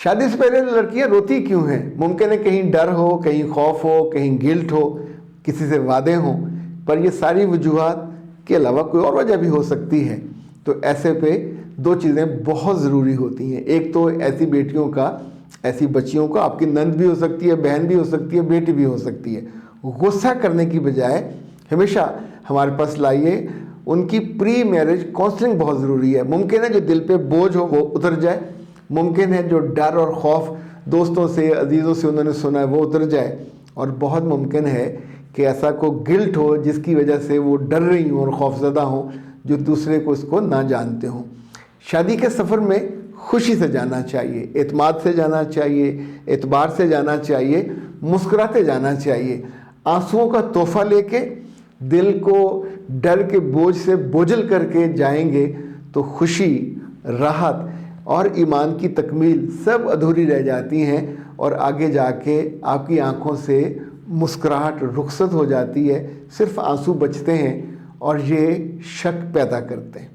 شادی سے پہلے لڑکیاں روتی کیوں ہیں؟ ممکن ہے کہیں ڈر ہو، کہیں خوف ہو، کہیں گلٹ ہو، کسی سے وعدے ہوں، پر یہ ساری وجوہات کے علاوہ کوئی اور وجہ بھی ہو سکتی ہے۔ تو ایسے پہ دو چیزیں بہت ضروری ہوتی ہیں۔ ایک تو ایسی بیٹیوں کا، ایسی بچیوں کا، آپ کی نند بھی ہو سکتی ہے، بہن بھی ہو سکتی ہے، بیٹی بھی ہو سکتی ہے، غصہ کرنے کی بجائے ہمیشہ ہمارے پاس لائیے۔ ان کی پری میرج کونسلنگ بہت ضروری ہے۔ ممکن ہے جو دل پہ بوجھ ہو وہ اتر جائے، ممکن ہے جو ڈر اور خوف دوستوں سے، عزیزوں سے انہوں نے سنا ہے وہ اتر جائے، اور بہت ممکن ہے کہ ایسا کوئی گلٹ ہو جس کی وجہ سے وہ ڈر رہی ہوں اور خوف زدہ ہوں، جو دوسرے کو اس کو نہ جانتے ہوں۔ شادی کے سفر میں خوشی سے جانا چاہیے، اعتماد سے جانا چاہیے، اعتبار سے جانا چاہیے، مسکراتے جانا چاہیے۔ آنسوؤں کا تحفہ لے کے، دل کو ڈر کے بوجھ سے بوجھل کر کے جائیں گے تو خوشی، راحت اور ایمان کی تکمیل سب ادھوری رہ جاتی ہیں، اور آگے جا کے آپ کی آنکھوں سے مسکراہٹ رخصت ہو جاتی ہے، صرف آنسو بچتے ہیں اور یہ شک پیدا کرتے ہیں۔